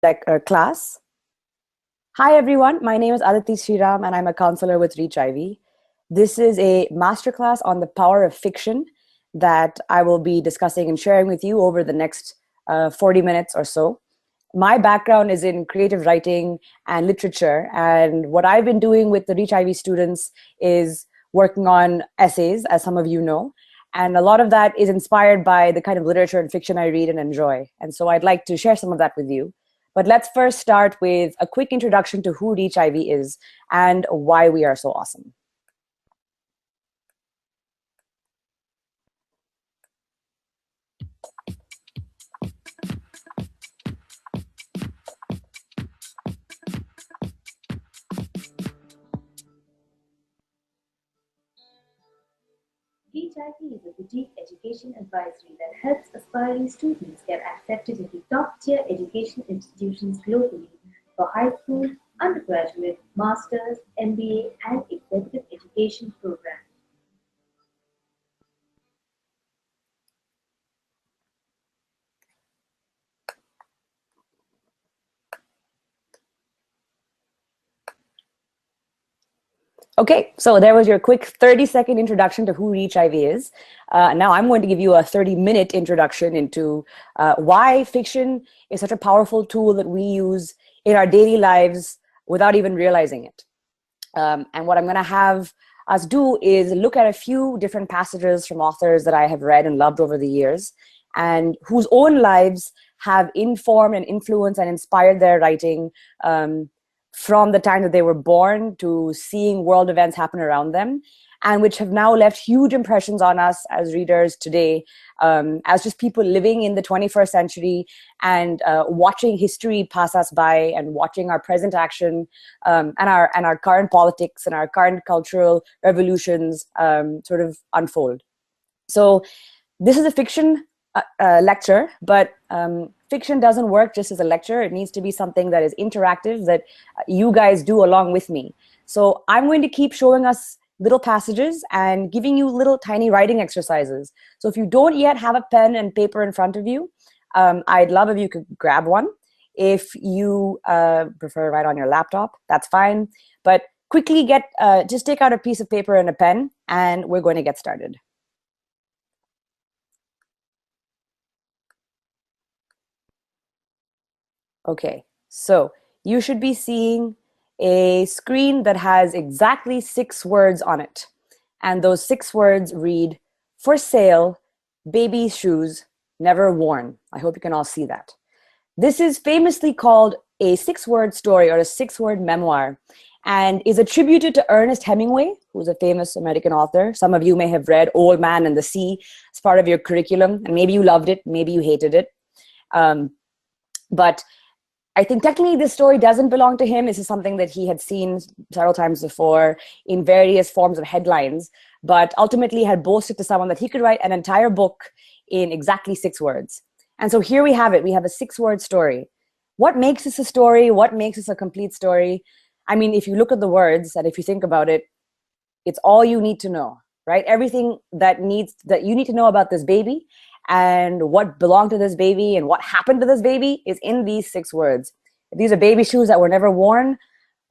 Class. Hi everyone, my name is Aditi Sriram and I'm a counselor with ReachIvy. This is a masterclass on the power of fiction that I will be discussing and sharing with you over the next 40 minutes or so. My background is in creative writing and literature, and what I've been doing with the ReachIvy students is working on essays, as some of you know, and a lot of that is inspired by the kind of literature and fiction I read and enjoy. And so I'd like to share some of that with you. But let's first start with a quick introduction to who ReachIvy is and why we are so awesome. ReachIvy is a boutique education advisory that helps aspiring students get accepted into top-tier education institutions globally for high school, undergraduate, master's, MBA, and executive education programs. Okay, so there was your quick 30-second introduction to who ReachIvy is. Now I'm going to give you a 30-minute introduction into why fiction is such a powerful tool that we use in our daily lives without even realizing it. And what I'm going to have us do is look at a few different passages from authors that I have read and loved over the years, and whose own lives have informed and influenced and inspired their writing from the time that they were born to seeing world events happen around them, and which have now left huge impressions on us as readers today, as just people living in the 21st century and watching history pass us by and watching our present action and our current politics and our current cultural revolutions sort of unfold. So this is a fiction lecture, but fiction doesn't work just as a lecture. It needs to be something that is interactive, that you guys do along with me. So I'm going to keep showing us little passages and giving you little tiny writing exercises. So if you don't yet have a pen and paper in front of you, I'd love if you could grab one. If you prefer to write on your laptop, that's fine. But quickly just take out a piece of paper and a pen, and we're going to get started. Okay, so you should be seeing a screen that has exactly 6 words on it. And those 6 words read, "For sale, baby shoes, never worn." I hope you can all see that. This is famously called a 6-word story or a 6-word memoir, and is attributed to Ernest Hemingway, who's a famous American author. Some of you may have read Old Man and the Sea as part of your curriculum, and maybe you loved it, maybe you hated it. But I think technically this story doesn't belong to him. This is something that he had seen several times before in various forms of headlines, but ultimately had boasted to someone that he could write an entire book in exactly 6 words. And so here we have it. We have a 6-word story. What makes this a story? What makes this a complete story? I mean, if you look at the words and if you think about it, it's all you need to know, right? Everything that you need to know about this baby and what belonged to this baby and what happened to this baby is in these 6 words. If these are baby shoes that were never worn,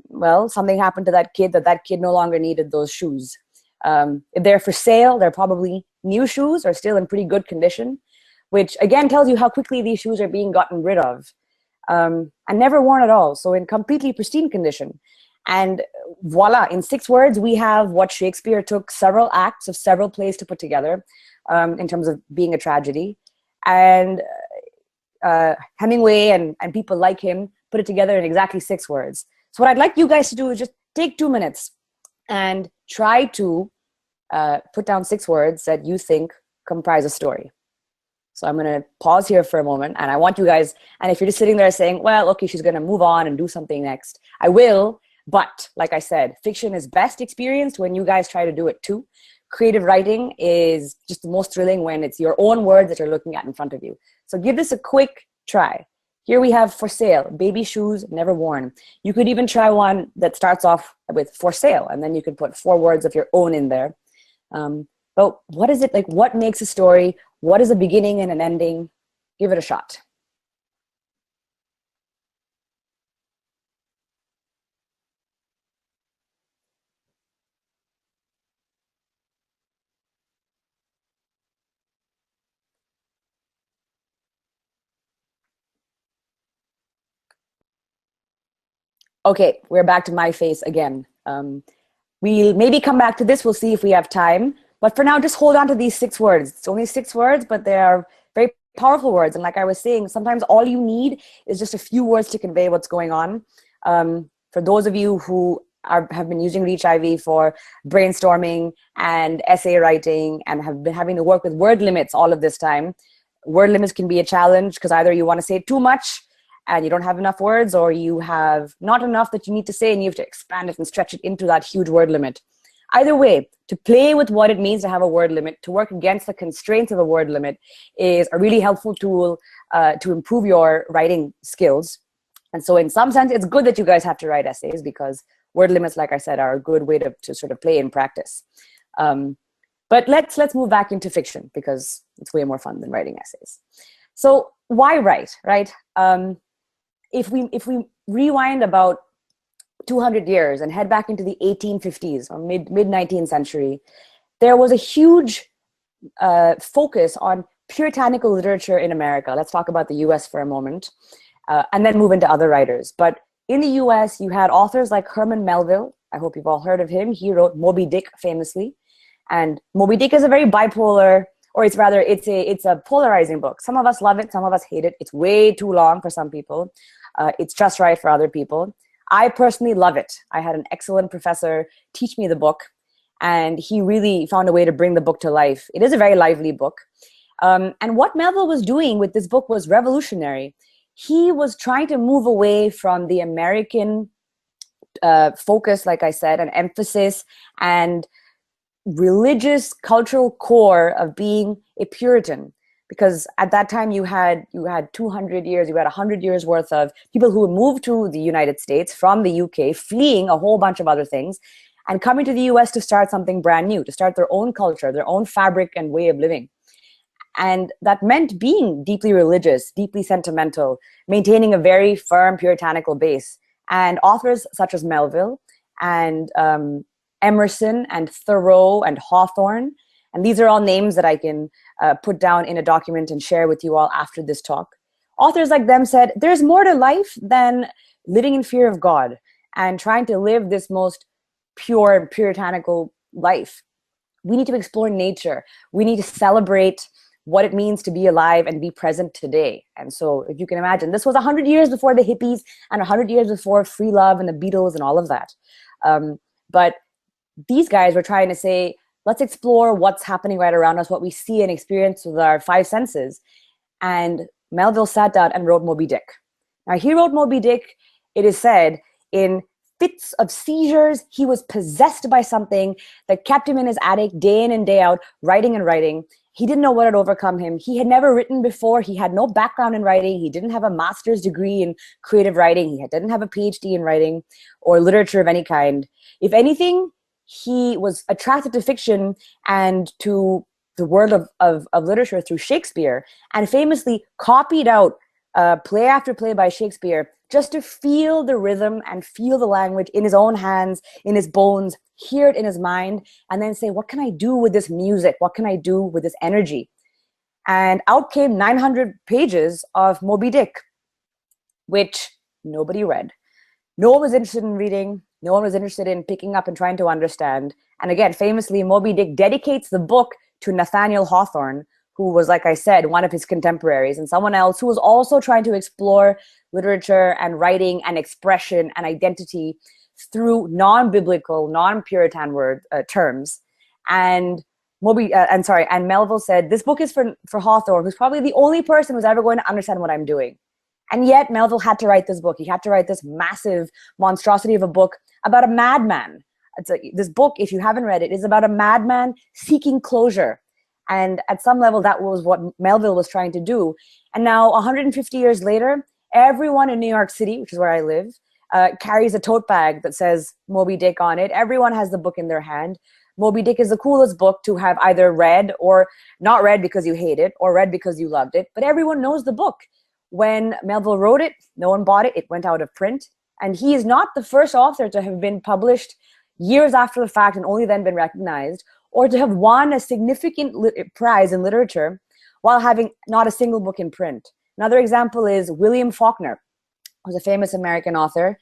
well, something happened to that kid no longer needed those shoes. If they're for sale, they're probably new shoes or still in pretty good condition, which again tells you how quickly these shoes are being gotten rid of. And never worn at all, so in completely pristine condition. And voila, in 6 words, we have what Shakespeare took several acts of several plays to put together in terms of being a tragedy. And Hemingway and people like him put it together in exactly 6 words. So what I'd like you guys to do is just take 2 minutes and try to put down 6 words that you think comprise a story. So I'm going to pause here for a moment, and I want you guys, and if you're just sitting there saying, well, okay, she's going to move on and do something next, I will. But like I said, fiction is best experienced when you guys try to do it too. Creative writing is just the most thrilling when it's your own words that you're looking at in front of you. So give this a quick try. Here we have "for sale, baby shoes, never worn." You could even try one that starts off with "for sale," and then you could put 4 words of your own in there. But what is it like? What makes a story? What is a beginning and an ending? Give it a shot. Okay, we're back to my face again. We'll maybe come back to this. We'll see if we have time. But for now, just hold on to these 6 words. It's only 6 words, but they are very powerful words. And like I was saying, sometimes all you need is just a few words to convey what's going on. For those of you who have been using ReachIvy for brainstorming and essay writing and have been having to work with word limits all of this time, word limits can be a challenge because either you want to say too much and you don't have enough words, or you have not enough that you need to say and you have to expand it and stretch it into that huge word limit. Either way, to play with what it means to have a word limit, to work against the constraints of a word limit, is a really helpful tool to improve your writing skills. And so in some sense, it's good that you guys have to write essays, because word limits, like I said, are a good way to sort of play in practice. But let's move back into fiction, because it's way more fun than writing essays. So why write, right? If we rewind about 200 years and head back into the 1850s or mid 19th century, there was a huge focus on puritanical literature in America. Let's talk about the US for a moment, and then move into other writers. But in the US, you had authors like Herman Melville. I hope you've all heard of him. He wrote Moby Dick famously. And Moby Dick is a very bipolar, or it's a polarizing book. Some of us love it, some of us hate it. It's way too long for some people. It's just right for other people. I personally love it. I had an excellent professor teach me the book, and he really found a way to bring the book to life. It is a very lively book. And what Melville was doing with this book was revolutionary. He was trying to move away from the American focus, like I said, and emphasis and religious cultural core of being a Puritan. Because at that time you had 200 years, you had 100 years worth of people who had moved to the United States from the UK, fleeing a whole bunch of other things, and coming to the US to start something brand new, to start their own culture, their own fabric and way of living. And that meant being deeply religious, deeply sentimental, maintaining a very firm puritanical base. And authors such as Melville and Emerson and Thoreau and Hawthorne, and these are all names that I can put down in a document and share with you all after this talk. Authors like them said, there's more to life than living in fear of God and trying to live this most pure and puritanical life. We need to explore nature. We need to celebrate what it means to be alive and be present today. And so if you can imagine, this was 100 years before the hippies and 100 years before free love and the Beatles and all of that. But these guys were trying to say, let's explore what's happening right around us, what we see and experience with our 5 senses. And Melville sat down and wrote Moby Dick. Now, he wrote Moby Dick, it is said, in fits of seizures. He was possessed by something that kept him in his attic day in and day out, writing and writing. He didn't know what had overcome him. He had never written before. He had no background in writing. He didn't have a master's degree in creative writing. He didn't have a PhD in writing or literature of any kind. If anything, he was attracted to fiction and to the world of literature through Shakespeare, and famously copied out play after play by Shakespeare just to feel the rhythm and feel the language in his own hands, in his bones, hear it in his mind, and then say, what can I do with this music? What can I do with this energy? And out came 900 pages of Moby Dick, which nobody read. No one was interested in reading. No one was interested in picking up and trying to understand. And again, famously, Moby Dick dedicates the book to Nathaniel Hawthorne, who was, like I said, one of his contemporaries, and someone else who was also trying to explore literature and writing and expression and identity through non-biblical, non-Puritan terms. And Melville said, this book is for Hawthorne, who's probably the only person who's ever going to understand what I'm doing. And yet Melville had to write this book. He had to write this massive monstrosity of a book about a madman. This book, if you haven't read it, is about a madman seeking closure. And at some level, that was what Melville was trying to do. And now, 150 years later, everyone in New York City, which is where I live, carries a tote bag that says Moby Dick on it. Everyone has the book in their hand. Moby Dick is the coolest book to have either read or not read because you hate it, or read because you loved it. But everyone knows the book. When Melville wrote it, no one bought it. It went out of print. And he is not the first author to have been published years after the fact and only then been recognized, or to have won a significant prize in literature while having not a single book in print. Another example is William Faulkner, who's a famous American author.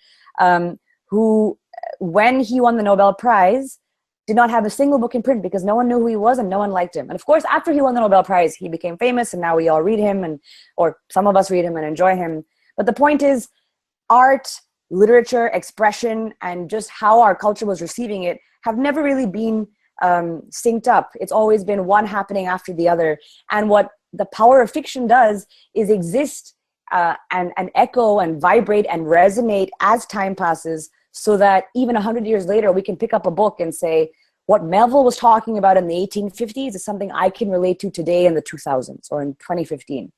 who, when he won the Nobel Prize, did not have a single book in print because no one knew who he was and no one liked him. And of course, after he won the Nobel Prize, he became famous, and now we all read him, or some of us read him and enjoy him. But the point is, art, literature, expression, and just how our culture was receiving it have never really been synced up. It's always been one happening after the other. And what the power of fiction does is exist and echo and vibrate and resonate as time passes, so that even 100 years later, we can pick up a book and say, what Melville was talking about in the 1850s is something I can relate to today in the 2000s or in 2015.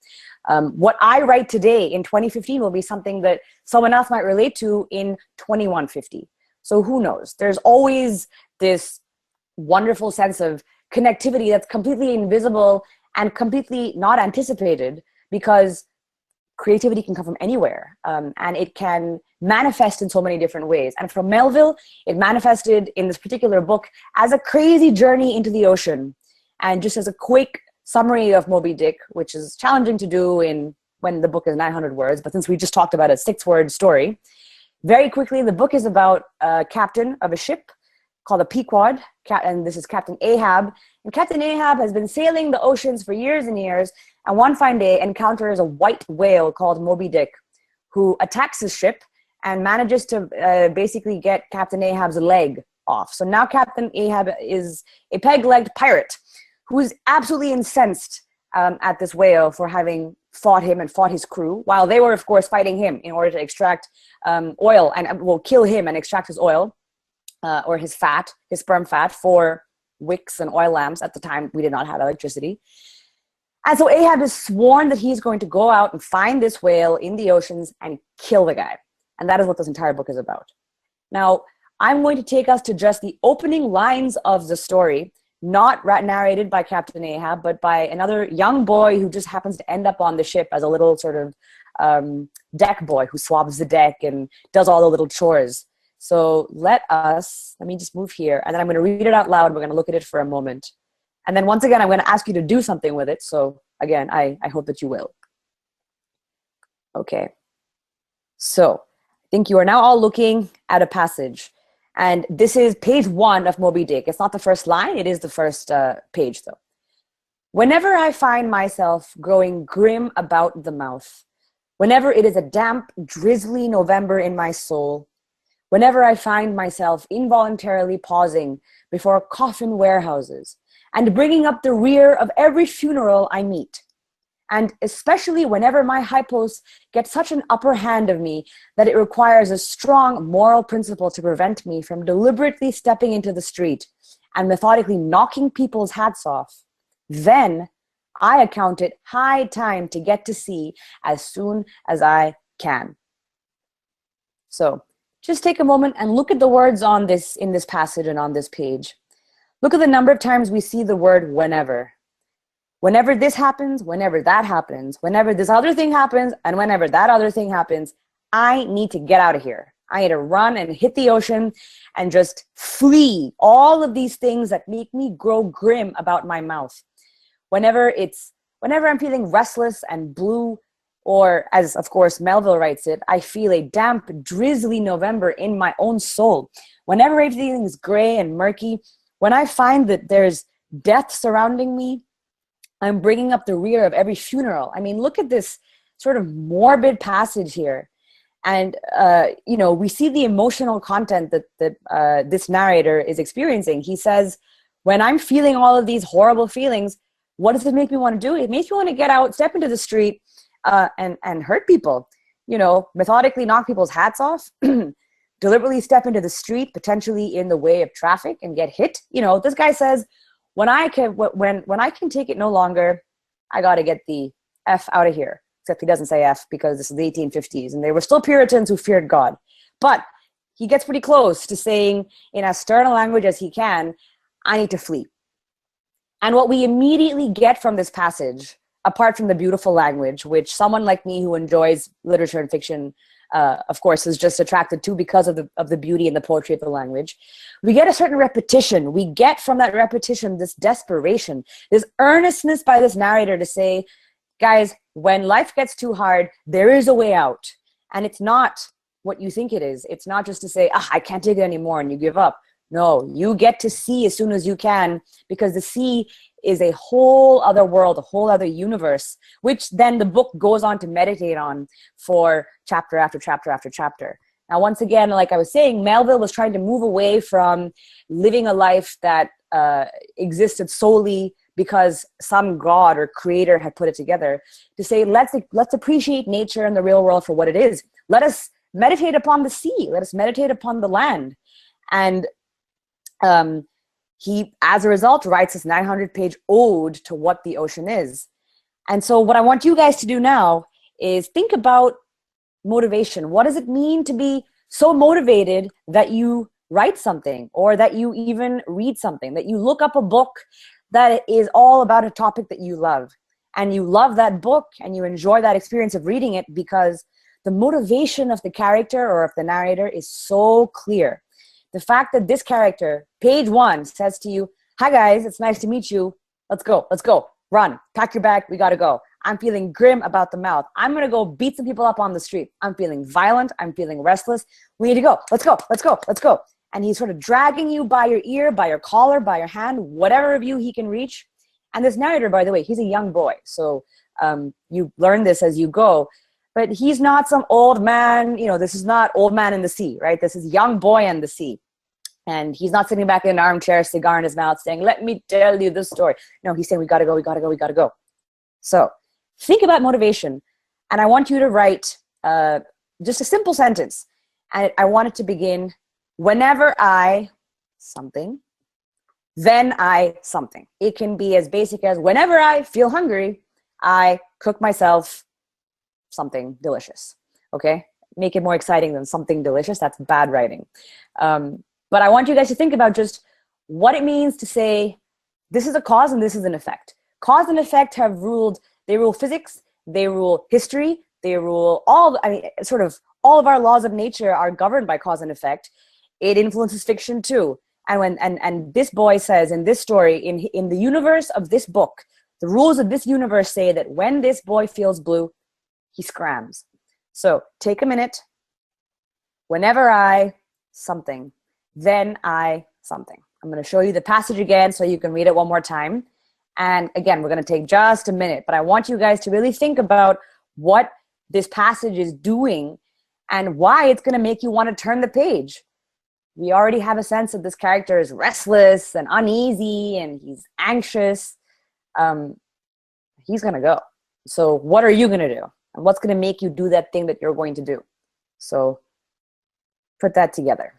What I write today in 2015 will be something that someone else might relate to in 2150. So who knows? There's always this wonderful sense of connectivity that's completely invisible and completely not anticipated, because creativity can come from anywhere, and it can manifest in so many different ways. And from Melville, it manifested in this particular book as a crazy journey into the ocean. And just as a quick summary of Moby Dick, which is challenging to do when the book is 900 words, but since we just talked about a 6-word story, very quickly, the book is about a captain of a ship called a Pequod, and this is Captain Ahab. And Captain Ahab has been sailing the oceans for years and years, and one fine day encounters a white whale called Moby Dick, who attacks his ship and manages to basically get Captain Ahab's leg off. So now Captain Ahab is a peg-legged pirate who is absolutely incensed at this whale for having fought him and fought his crew, while they were, of course, fighting him in order to extract oil and will kill him and extract his oil or his fat, his sperm fat, for wicks and oil lamps. At the time, we did not have electricity. And so Ahab is sworn that he's going to go out and find this whale in the oceans and kill the guy. And that is what this entire book is about. Now, I'm going to take us to just the opening lines of the story, not narrated by Captain Ahab, but by another young boy who just happens to end up on the ship as a little sort of deck boy who swabs the deck and does all the little chores. So let me just move here, and then I'm going to read it out loud. We're going to look at it for a moment. And then once again, I'm going to ask you to do something with it. So again, I hope that you will. Okay. So I think you are now all looking at a passage. And this is page 1 of Moby Dick. It's not the first line. It is the first page, though. Whenever I find myself growing grim about the mouth, whenever it is a damp, drizzly November in my soul, whenever I find myself involuntarily pausing before coffin warehouses and bringing up the rear of every funeral I meet, and especially whenever my hypos get such an upper hand of me that it requires a strong moral principle to prevent me from deliberately stepping into the street and methodically knocking people's hats off, then I account it high time to get to sea as soon as I can. So just take a moment and look at the words on this, in this passage and on this page. Look at the number of times we see the word whenever. Whenever this happens, whenever that happens, whenever this other thing happens, and whenever that other thing happens, I need to get out of here. I need to run and hit the ocean and just flee all of these things that make me grow grim about my mouth. Whenever I'm feeling restless and blue, or as of course Melville writes it, I feel a damp, drizzly November in my own soul. Whenever everything is gray and murky, when I find that there's death surrounding me, I'm bringing up the rear of every funeral. I mean, look at this sort of morbid passage here. And, we see the emotional content that this narrator is experiencing. He says, when I'm feeling all of these horrible feelings, what does it make me want to do? It makes me want to get out, step into the street, and hurt people, methodically knock people's hats off, deliberately step into the street, potentially in the way of traffic, and get hit. This guy says, when I can take it no longer, I got to get the F out of here. Except he doesn't say F because this is the 1850s and they were still Puritans who feared God. But he gets pretty close to saying in as stern a language as he can, I need to flee. And what we immediately get from this passage, apart from the beautiful language, which someone like me who enjoys literature and fiction, of course, is just attracted to because of the beauty and the poetry of the language, we get a certain repetition. We get from that repetition this desperation, this earnestness by this narrator to say, guys, when life gets too hard, there is a way out. And it's not what you think it is. It's not just to say, I can't take it anymore and you give up. No, you get to see as soon as you can, because the sea is a whole other world, a whole other universe, which then the book goes on to meditate on for chapter after chapter after chapter. Now, once again, like I was saying, Melville was trying to move away from living a life that existed solely because some god or creator had put it together, to say, let's appreciate nature and the real world for what it is. Let us meditate upon the sea. Let us meditate upon the land. And he, as a result, writes this 900-page ode to what the ocean is. And so what I want you guys to do now is think about motivation. What does it mean to be so motivated that you write something, or that you even read something, that you look up a book that is all about a topic that you love, and you love that book and you enjoy that experience of reading it because the motivation of the character or of the narrator is so clear. The fact that this character, page 1, says to you, hi guys, it's nice to meet you. Let's go, run, pack your bag, we gotta go. I'm feeling grim about the mouth. I'm gonna go beat some people up on the street. I'm feeling violent, I'm feeling restless. We need to go, let's go. And he's sort of dragging you by your ear, by your collar, by your hand, whatever of you he can reach. And this narrator, by the way, he's a young boy. So you learn this as you go. But he's not some old man, this is not Old Man in the Sea, right? This is young boy in the sea. And he's not sitting back in an armchair, cigar in his mouth, saying, let me tell you this story. No, he's saying, we gotta go. So think about motivation. And I want you to write just a simple sentence. And I want it to begin, whenever I something, then I something. It can be as basic as, whenever I feel hungry, I cook myself something delicious. Okay? Make it more exciting than something delicious. That's bad writing. But I want you guys to think about just what it means to say, this is a cause and this is an effect. Cause and effect they rule physics, they rule history, they rule all of our laws of nature are governed by cause and effect. It influences fiction too. And this boy says in this story, in the universe of this book, the rules of this universe say that when this boy feels blue, he scrams. So take a minute. Whenever I something, then I something. I'm going to show you the passage again so you can read it one more time. And again, we're going to take just a minute, but I want you guys to really think about what this passage is doing and why it's going to make you want to turn the page. We already have a sense that this character is restless and uneasy and he's anxious. He's going to go. So what are you going to do? And what's going to make you do that thing that you're going to do? So put that together.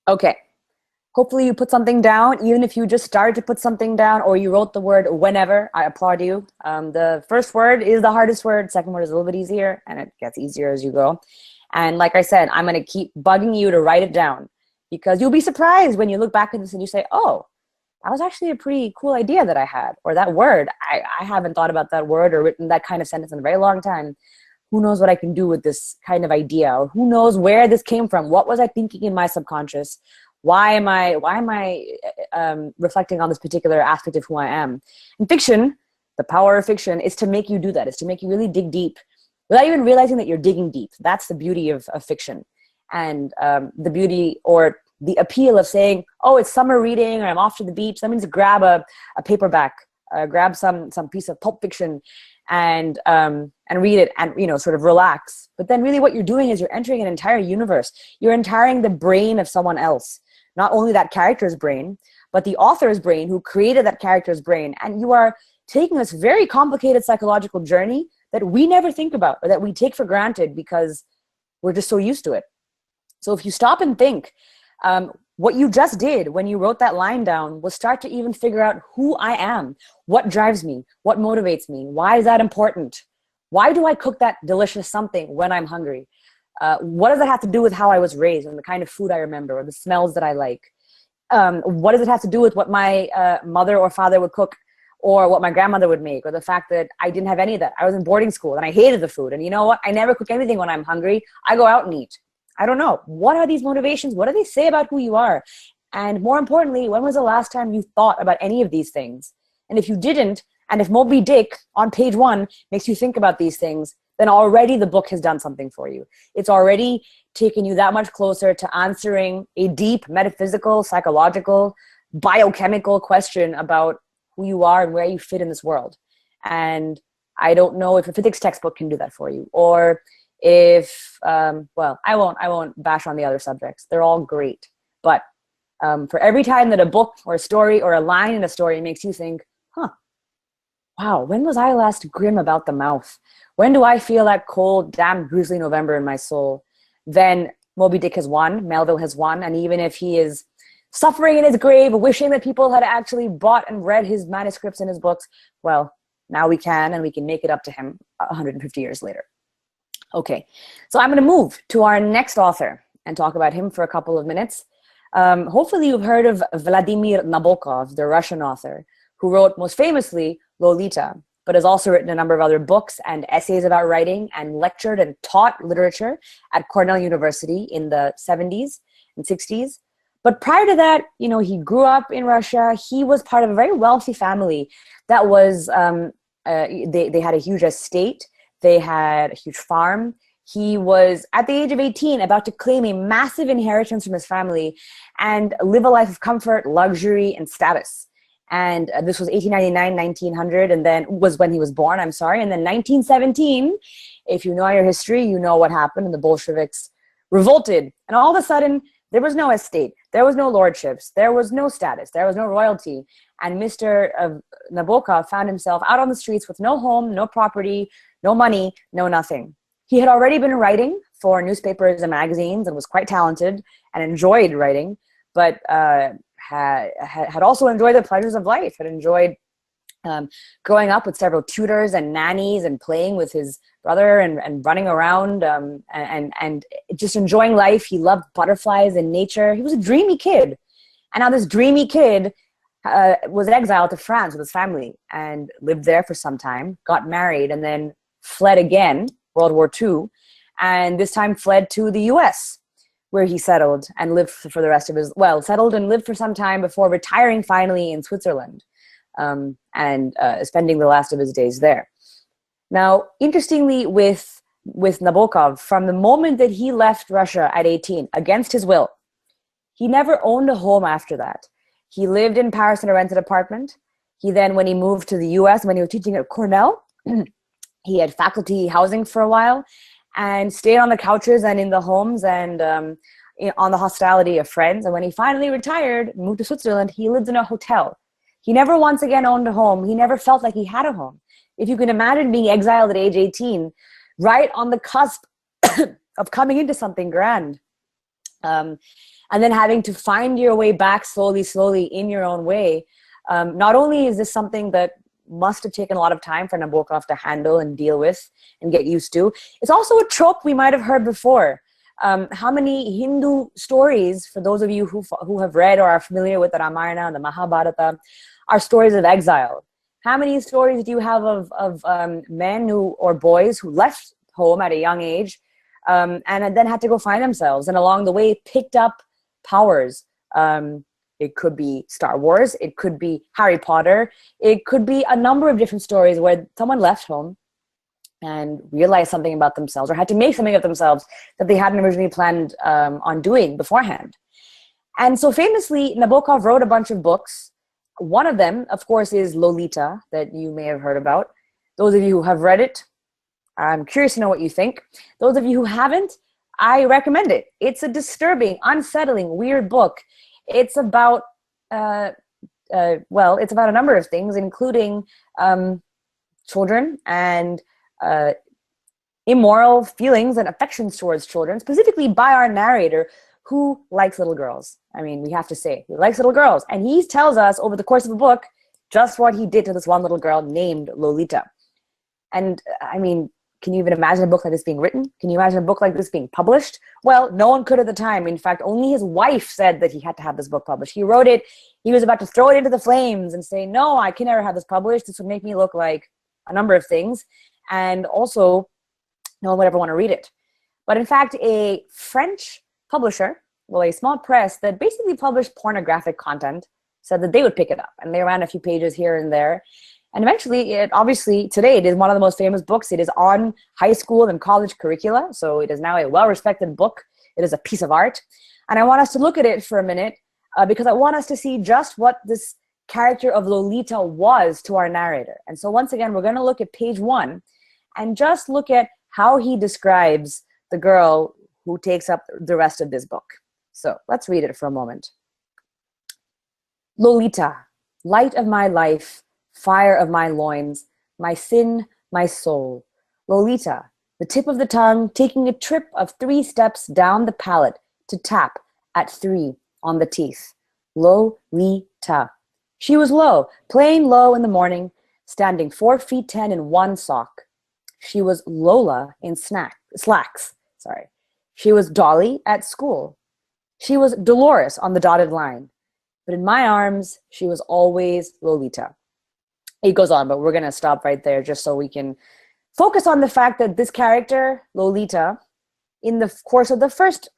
Okay. Hopefully you put something down, even if you just started to put something down or you wrote the word whenever. I applaud you. The first word is the hardest word. Second word is a little bit easier, and it gets easier as you go. And like I said, I'm going to keep bugging you to write it down, because you'll be surprised when you look back at this and you say, oh, that was actually a pretty cool idea that I had. Or that word, I haven't thought about that word or written that kind of sentence in a very long time. Who knows what I can do with this kind of idea? Or who knows where this came from? What was I thinking in my subconscious? Why am I reflecting on this particular aspect of who I am? In fiction, the power of fiction is to make you do that. It's to make you really dig deep without even realizing that you're digging deep. That's the beauty of fiction. And the beauty or the appeal of saying, oh, it's summer reading, or I'm off to the beach. That means grab a paperback, grab some piece of pulp fiction and read it and, sort of relax. But then really what you're doing is you're entering an entire universe. You're entering the brain of someone else. Not only that character's brain, but the author's brain who created that character's brain. And you are taking this very complicated psychological journey that we never think about, or that we take for granted because we're just so used to it. So if you stop and think, what you just did when you wrote that line down was start to even figure out who I am, what drives me, what motivates me, why is that important? Why do I cook that delicious something when I'm hungry? What does that have to do with how I was raised and the kind of food I remember or the smells that I like? What does it have to do with what my mother or father would cook, or what my grandmother would make, or the fact that I didn't have any of that? I was in boarding school and I hated the food. And you know what? I never cook anything when I'm hungry. I go out and eat. I don't know. What are these motivations? What do they say about who you are? And more importantly, when was the last time you thought about any of these things? And if you didn't, and if Moby Dick on page 1 makes you think about these things, then already the book has done something for you. It's already taken you that much closer to answering a deep metaphysical, psychological, biochemical question about who you are and where you fit in this world. And I don't know if a physics textbook can do that for you, or if, well, I won't bash on the other subjects. They're all great. But for every time that a book or a story or a line in a story makes you think, huh, wow, when was I last grim about the mouth? When do I feel that cold, damn, grisly November in my soul? Then Moby Dick has won, Melville has won, and even if he is suffering in his grave, wishing that people had actually bought and read his manuscripts and his books, well, now we can, and we can make it up to him 150 years later. Okay, so I'm going to move to our next author and talk about him for a couple of minutes. Hopefully you've heard of Vladimir Nabokov, the Russian author, who wrote most famously Lolita, but has also written a number of other books and essays about writing, and lectured and taught literature at Cornell University in the 70s and 60s. But prior to that, you know, he grew up in Russia. He was part of a very wealthy family that was, they had a huge estate. They had a huge farm. He was, at the age of 18, about to claim a massive inheritance from his family and live a life of comfort, luxury, and status. And this was 1899, 1900, and then was when he was born, I'm sorry. And then 1917, if you know your history, you know what happened, and the Bolsheviks revolted. And all of a sudden, there was no estate, there was no lordships, there was no status, there was no royalty. And Mr. Nabokov found himself out on the streets with no home, no property, no money, no nothing. He had already been writing for newspapers and magazines and was quite talented and enjoyed writing, but had also enjoyed the pleasures of life, had enjoyed growing up with several tutors and nannies and playing with his brother and running around and just enjoying life. He loved butterflies and nature. He was a dreamy kid. And now this dreamy kid was exiled to France with his family and lived there for some time, got married, and then fled again, World War II, and this time fled to the US, where he settled and lived for the rest of his, well, settled and lived for some time before retiring finally in Switzerland, and spending the last of his days there. Now, interestingly, with Nabokov, from the moment that he left Russia at 18, against his will, he never owned a home after that. He lived in Paris in a rented apartment. He then, when he moved to the US, when he was teaching at Cornell, he had faculty housing for a while and stayed on the couches and in the homes and on the hospitality of friends. And when he finally retired, moved to Switzerland, he lived in a hotel. He never once again owned a home. He never felt like he had a home. If you can imagine being exiled at age 18, right on the cusp of coming into something grand, and then having to find your way back slowly in your own way. Not only is this something that must have taken a lot of time for Nabokov to handle and deal with and get used to, it's also a trope we might have heard before. How many Hindu stories, for those of you who have read or are familiar with the Ramayana and the Mahabharata, are stories of exile? How many stories do you have of men or boys who left home at a young age and then had to go find themselves, and along the way picked up powers? It could be Star Wars, it could be Harry Potter, it could be a number of different stories where someone left home and realized something about themselves, or had to make something of themselves that they hadn't originally planned on doing beforehand. And so famously, Nabokov wrote a bunch of books. One of them, of course, is Lolita, that you may have heard about. Those of you who have read it, I'm curious to know what you think. Those of you who haven't, I recommend it. It's a disturbing, unsettling, weird book. It's about, it's about a number of things, including children and immoral feelings and affections towards children, specifically by our narrator, who likes little girls. I mean, we have to say, he likes little girls. And he tells us over the course of the book just what he did to this one little girl named Lolita. And I mean, Can you even imagine a book like this being written? Can you imagine a book like this being published? Well, no one could at the time. In fact, only his wife said that he had to have this book published. He wrote it. He was about to throw it into the flames and say, no, I can never have this published. This would make me look like a number of things. And also, no one would ever want to read it. But in fact, a French publisher, well, a small press that basically published pornographic content, said that they would pick it up. And they ran a few pages here and there. And eventually, obviously, today, it is one of the most famous books. It is on high school and college curricula. So it is now a well-respected book. It is a piece of art. And I want us to look at it for a minute because I want us to see just what this character of Lolita was to our narrator. And so once again, we're going to look at page 1 and just look at how he describes the girl who takes up the rest of this book. So let's read it for a moment. Lolita, light of my life, fire of my loins, my sin, my soul. Lolita, the tip of the tongue, taking a trip of 3 steps down the palate to tap at 3 on the teeth. Lolita. She was low, plain low in the morning, standing 4 feet 10 in one sock. She was Lola in slacks. She was Dolly at school. She was Dolores on the dotted line. But in my arms, she was always Lolita. It goes on, but we're going to stop right there just so we can focus on the fact that this character, Lolita, in the course of the first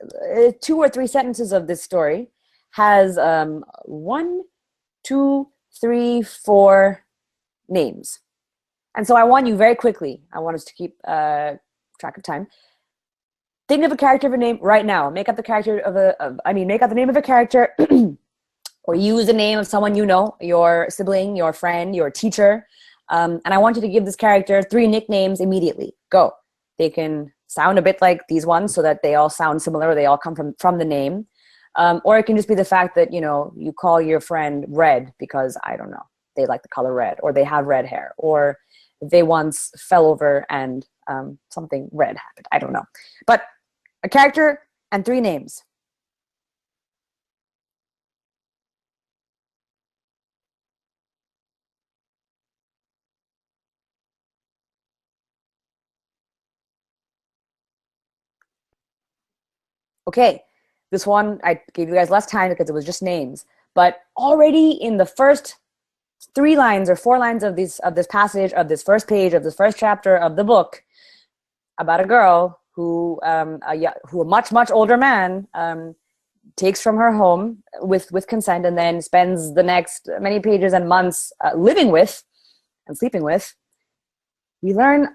2 or 3 sentences of this story, has 1, 2, 3, 4 names. And so I want you very quickly, I want us to keep track of time. Think of a character of a name right now. Make up the character make up the name of a character or use the name of someone you know, your sibling, your friend, your teacher. And I want you to give this character 3 nicknames immediately. Go. They can sound a bit like these ones so that they all sound similar. They all come from the name. Or it can just be the fact that, you call your friend Red because, I don't know, they like the color red, or they have red hair, or they once fell over and something red happened. I don't know. But a character and 3 names. Okay, this one, I gave you guys less time because it was just names. But already in the first 3 lines or 4 lines of this passage, of this first page, of this first chapter of the book, about a girl who a much older man takes from her home with consent, and then spends the next many pages and months living with and sleeping with. We learn,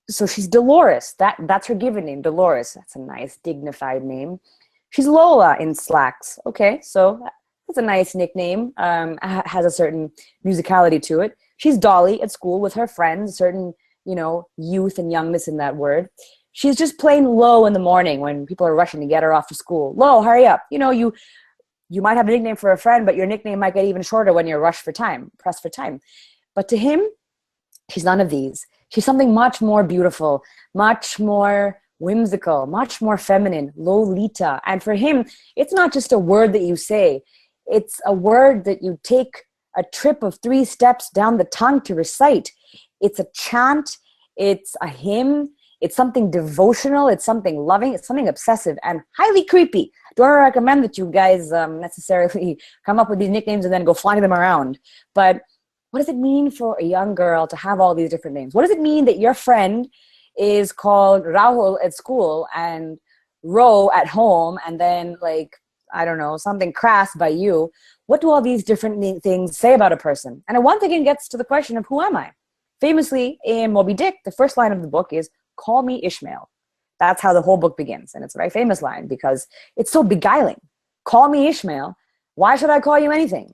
so she's Dolores. That's her given name, Dolores. That's a nice dignified name. She's Lola in slacks. Okay, so that's a nice nickname. Has a certain musicality to it. She's Dolly at school with her friends. A certain youth and youngness in that word. She's just plain low in the morning when people are rushing to get her off to school. Low, hurry up. You might have a nickname for a friend, but your nickname might get even shorter when you're pressed for time. But to him, she's none of these. She's something much more beautiful, much more whimsical, much more feminine, Lolita. And for him, it's not just a word that you say. It's a word that you take a trip of 3 steps down the tongue to recite. It's a chant. It's a hymn. It's something devotional. It's something loving. It's something obsessive and highly creepy. Don't recommend that you guys necessarily come up with these nicknames and then go flying them around. But what does it mean for a young girl to have all these different names? What does it mean that your friend is called Rahul at school and Ro at home, and then something crass by you? What do all these different things say about a person? And it once again gets to the question of who am I? Famously in Moby Dick, the first line of the book is, "Call me Ishmael." That's how the whole book begins. And it's a very famous line because it's so beguiling. Call me Ishmael. Why should I call you anything?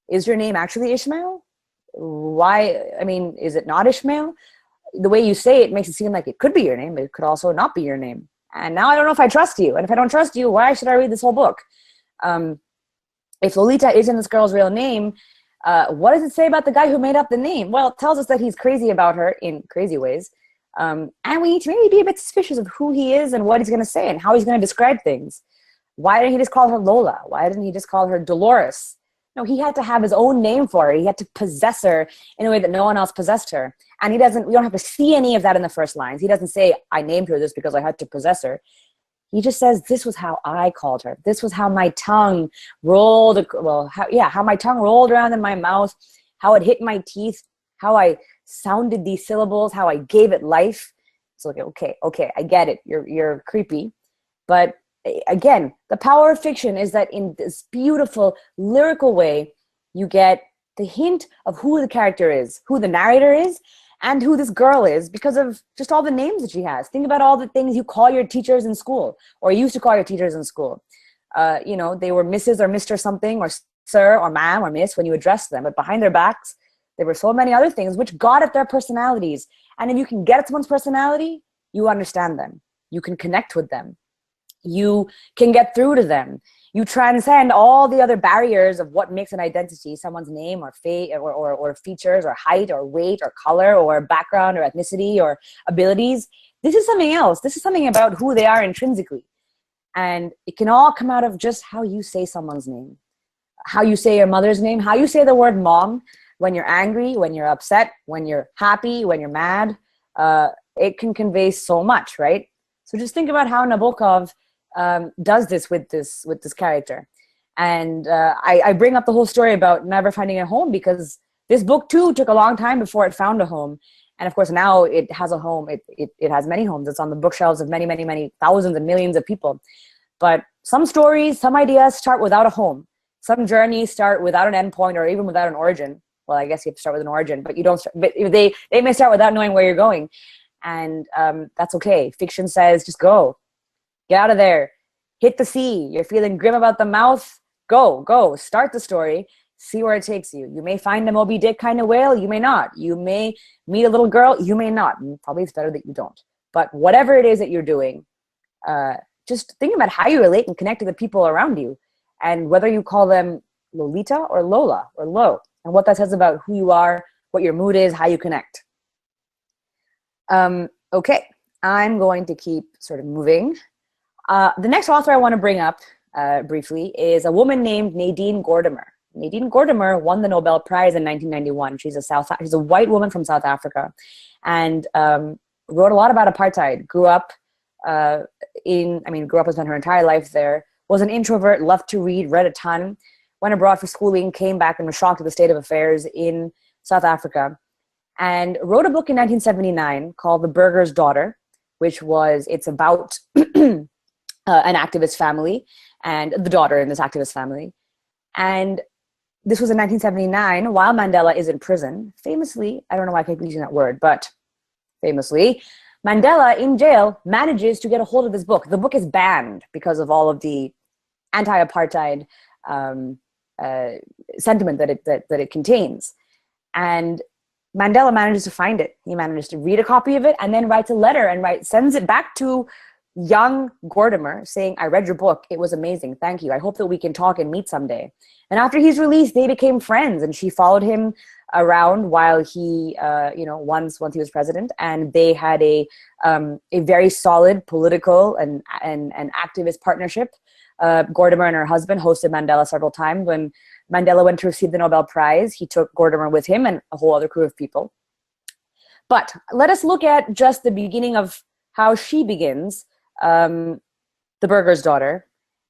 Is your name actually Ishmael? Why? Is it not Ishmael? The way you say it makes it seem like it could be your name, but it could also not be your name. And now I don't know if I trust you. And if I don't trust you, why should I read this whole book? If Lolita isn't this girl's real name, what does it say about the guy who made up the name? Well, it tells us that he's crazy about her in crazy ways. And we need to maybe be a bit suspicious of who he is and what he's going to say and how he's going to describe things. Why didn't he just call her Lola? Why didn't he just call her Dolores? No, he had to have his own name for her. He had to possess her in a way that no one else possessed her. And we don't have to see any of that in the first lines. He doesn't say, I named her this because I had to possess her. He just says, this was how I called her. This was how my tongue rolled, how my tongue rolled around in my mouth, how it hit my teeth, how I sounded these syllables, how I gave it life. So okay, I get it. You're creepy. But again, the power of fiction is that in this beautiful lyrical way, you get the hint of who the character is, who the narrator is, and who this girl is because of just all the names that she has. Think about all the things you call your teachers in school, or used to call your teachers in school. They were Mrs. or Mr. something, or sir, or ma'am, or miss when you addressed them. But behind their backs, there were so many other things which got at their personalities. And if you can get at someone's personality, you understand them. You can connect with them. You can get through to them. You transcend all the other barriers of what makes an identity, someone's name or fate or features or height or weight or color or background or ethnicity or abilities. This is something else. This is something about who they are intrinsically. And it can all come out of just how you say someone's name, how you say your mother's name, how you say the word mom when you're angry, when you're upset, when you're happy, when you're mad. It can convey so much, right? So just think about how Nabokov does this with this character. And I bring up the whole story about never finding a home because this book too took a long time before it found a home. And of course now it has a home. It has many homes. It's on the bookshelves of many, many, many thousands and millions of people. But some stories, some ideas start without a home. Some journeys start without an endpoint or even without an origin. Well, I guess you have to start with an origin, but you don't. But they may start without knowing where you're going, and that's okay. Fiction says, just go, get out of there, hit the sea. You're feeling grim about the mouth. Go, start the story. See where it takes you. You may find a Moby Dick kind of whale. You may not. You may meet a little girl. You may not. Probably it's better that you don't. But whatever it is that you're doing, just think about how you relate and connect to the people around you, and whether you call them Lolita or Lola or Lo, and what that says about who you are, what your mood is, how you connect. Okay, I'm going to keep sort of moving. The next author I want to bring up briefly is a woman named Nadine Gordimer. Nadine Gordimer won the Nobel Prize in 1991. She's a white woman from South Africa, and wrote a lot about apartheid. Grew up and spent her entire life there. Was an introvert, loved to read, read a ton. Went abroad for schooling, came back and was shocked at the state of affairs in South Africa, and wrote a book in 1979 called The Burgher's Daughter, it's about an activist family and the daughter in this activist family. And this was in 1979 while Mandela is in prison. Famously, I don't know why I keep using that word, but famously, Mandela in jail manages to get a hold of this book. The book is banned because of all of the anti-apartheid sentiment that it contains. And Mandela manages to find it. He manages to read a copy of it and then writes a letter and sends it back to young Gordimer saying, I read your book. It was amazing. Thank you. I hope that we can talk and meet someday. And after he's released, they became friends, and she followed him around while he, once he was president, and they had a very solid political and activist partnership. Gordimer and her husband hosted Mandela several times. When Mandela went to receive the Nobel Prize, he took Gordimer with him and a whole other crew of people. But let us look at just the beginning of how she begins, The Burgher's Daughter,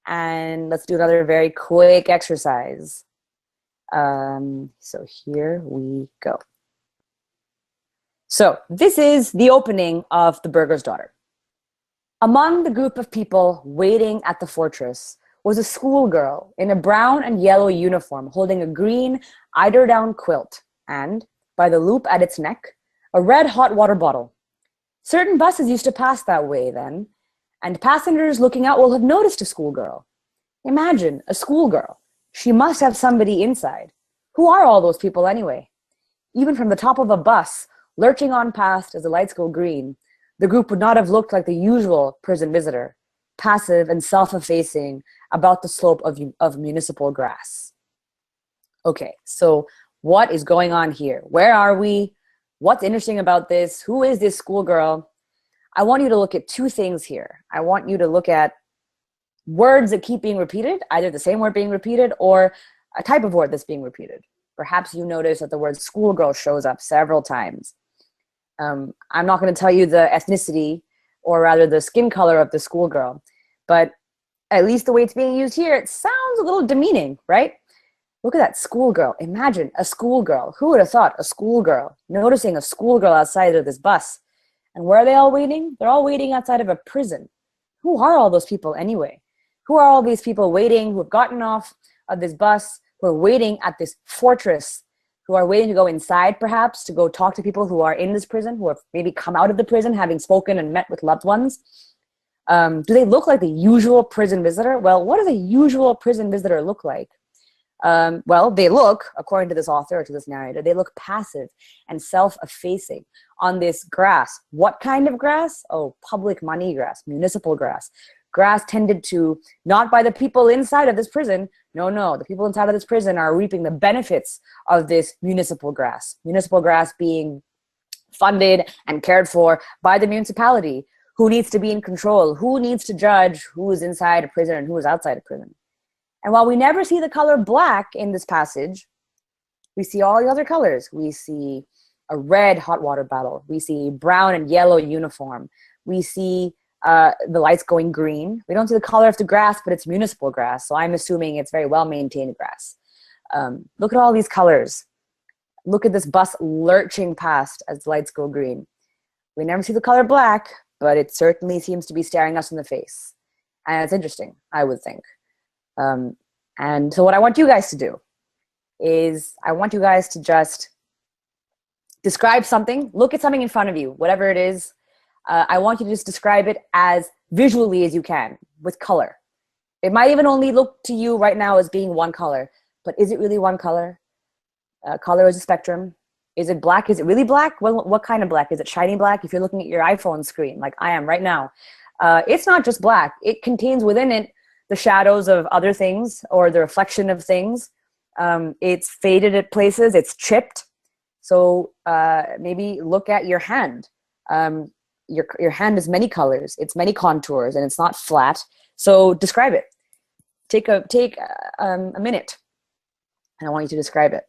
and let's do another very quick exercise. So here we go. So this is the opening of The Burgher's Daughter. Among the group of people waiting at the fortress was a schoolgirl in a brown and yellow uniform holding a green eider-down quilt and, by the loop at its neck, a red hot water bottle. Certain buses used to pass that way then, and passengers looking out will have noticed a schoolgirl. Imagine, a schoolgirl. She must have somebody inside. Who are all those people anyway? Even from the top of a bus, lurching on past as the lights go green, the group would not have looked like the usual prison visitor, passive and self-effacing about the slope of municipal grass. Okay, so what is going on here? Where are we? What's interesting about this? Who is this schoolgirl? I want you to look at two things here. I want you to look at words that keep being repeated, either the same word being repeated or a type of word that's being repeated. Perhaps you notice that the word schoolgirl shows up several times. I'm not going to tell you the ethnicity, or rather the skin color of the schoolgirl, but at least the way it's being used here, it sounds a little demeaning, right? Look at that schoolgirl. Imagine a schoolgirl. Who would have thought a schoolgirl? Noticing a schoolgirl outside of this bus. And where are they all waiting? They're all waiting outside of a prison. Who are all those people anyway? Who are all these people waiting, who have gotten off of this bus, who are waiting at this fortress, who are waiting to go inside perhaps, to go talk to people who are in this prison, who have maybe come out of the prison having spoken and met with loved ones? Do they look like the usual prison visitor? Well, what does a usual prison visitor look like? Well, they look, according to this author or to this narrator, they look passive and self-effacing on this grass. What kind of grass? Oh, public money grass, municipal grass. Grass tended to, not by the people inside of this prison. No, the people inside of this prison are reaping the benefits of this municipal grass. Municipal grass being funded and cared for by the municipality. Who needs to be in control? Who needs to judge who is inside a prison and who is outside a prison? And while we never see the color black in this passage, we see all the other colors. We see a red hot water bottle. We see brown and yellow uniform. We see the lights going green. We don't see the color of the grass, but it's municipal grass. So I'm assuming it's very well-maintained grass. Look at all these colors. Look at this bus lurching past as the lights go green. We never see the color black, but it certainly seems to be staring us in the face. And it's interesting, I would think. And so what I want you guys to do is I want you guys to just describe something, look at something in front of you, whatever it is. I want you to just describe it as visually as you can with color. It might even only look to you right now as being one color, but is it really one color? Color is a spectrum. Is it black? Is it really black? Well, what kind of black? Is it shiny black? If you're looking at your iPhone screen, like I am right now, it's not just black. It contains within it the shadows of other things or the reflection of things. It's faded at places. It's chipped. So maybe look at your hand. Your hand is many colors. It's many contours, and it's not flat. So describe it. Take a minute, and I want you to describe it.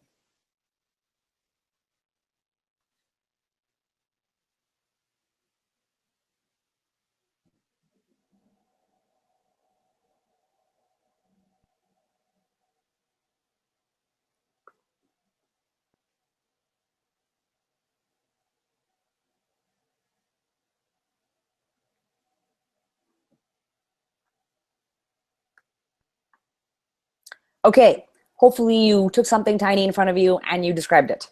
Okay, hopefully you took something tiny in front of you and you described it.